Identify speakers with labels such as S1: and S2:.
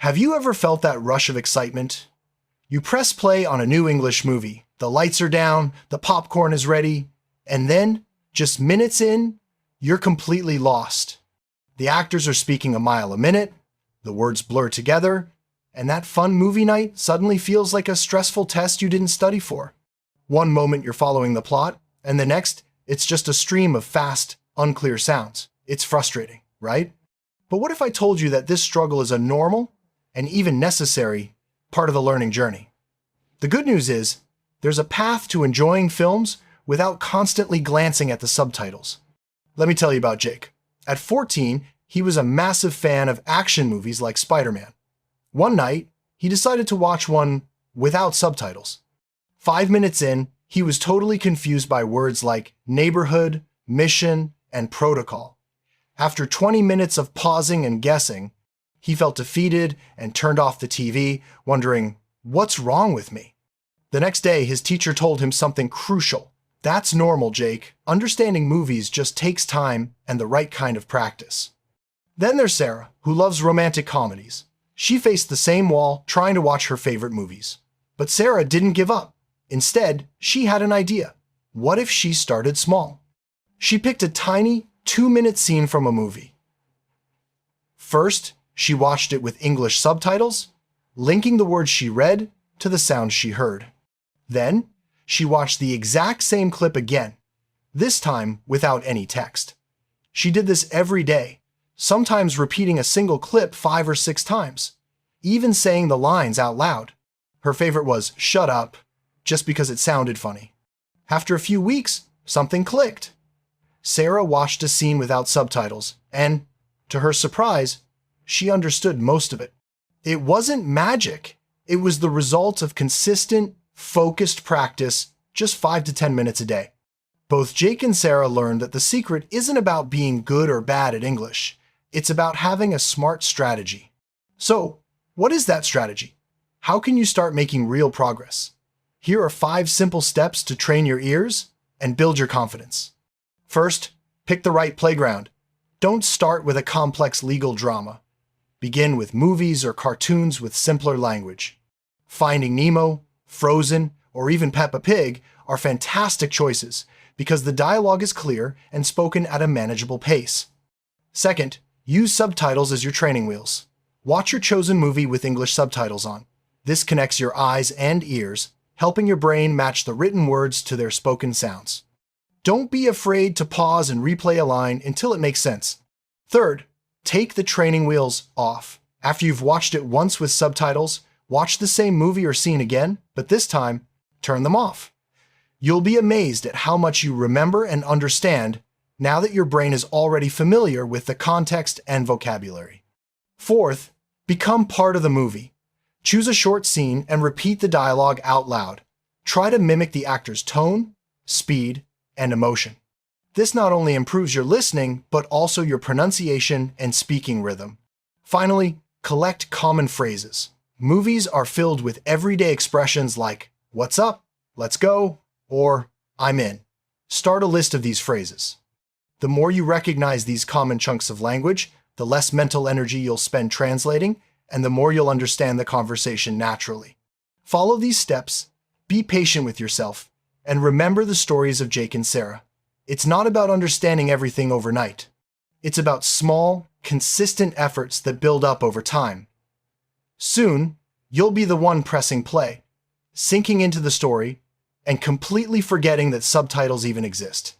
S1: Have you ever felt that rush of excitement? You press play on a new English movie, the lights are down, the popcorn is ready, and then, just minutes in, you're completely lost. The actors are speaking a mile a minute, the words blur together, and that fun movie night suddenly feels like a stressful test you didn't study for. One moment you're following the plot, and the next, it's just a stream of fast, unclear sounds. It's frustrating, right? But what if I told you that this struggle is a normal, and even necessary, part of the learning journey? The good news is, there's a path to enjoying films without constantly glancing at the subtitles. Let me tell you about Jake. At 14, he was a massive fan of action movies like Spider-Man. One night, he decided to watch one without subtitles. 5 minutes in, he was totally confused by words like neighborhood, mission, and protocol. After 20 minutes of pausing and guessing, he felt defeated and turned off the TV, wondering, what's wrong with me? The next day, his teacher told him something crucial. That's normal, Jake. Understanding movies just takes time and the right kind of practice. Then there's Sarah, who loves romantic comedies. She faced the same wall trying to watch her favorite movies. But Sarah didn't give up. Instead, she had an idea. What if she started small? She picked a tiny 2-minute scene from a movie. First, she watched it with English subtitles, linking the words she read to the sounds she heard. Then, she watched the exact same clip again, this time without any text. She did this every day, sometimes repeating a single clip 5 or 6 times, even saying the lines out loud. Her favorite was "shut up," just because it sounded funny. After a few weeks, something clicked. Sarah watched a scene without subtitles, and, to her surprise, she understood most of it. It wasn't magic. It was the result of consistent, focused practice, just 5 to 10 minutes a day. Both Jake and Sarah learned that the secret isn't about being good or bad at English. It's about having a smart strategy. So, what is that strategy? How can you start making real progress? Here are 5 simple steps to train your ears and build your confidence. First, pick the right playground. Don't start with a complex legal drama. Begin with movies or cartoons with simpler language. Finding Nemo, Frozen, or even Peppa Pig are fantastic choices because the dialogue is clear and spoken at a manageable pace. Second, use subtitles as your training wheels. Watch your chosen movie with English subtitles on. This connects your eyes and ears, helping your brain match the written words to their spoken sounds. Don't be afraid to pause and replay a line until it makes sense. Third, take the training wheels off. After you've watched it once with subtitles, watch the same movie or scene again, but this time, turn them off. You'll be amazed at how much you remember and understand now that your brain is already familiar with the context and vocabulary. Fourth, become part of the movie. Choose a short scene and repeat the dialogue out loud. Try to mimic the actor's tone, speed, and emotion. This not only improves your listening, but also your pronunciation and speaking rhythm. Finally, collect common phrases. Movies are filled with everyday expressions like, "What's up?" "Let's go," or "I'm in." Start a list of these phrases. The more you recognize these common chunks of language, the less mental energy you'll spend translating, and the more you'll understand the conversation naturally. Follow these steps, be patient with yourself, and remember the stories of Jake and Sarah. It's not about understanding everything overnight. It's about small, consistent efforts that build up over time. Soon, you'll be the one pressing play, sinking into the story, and completely forgetting that subtitles even exist.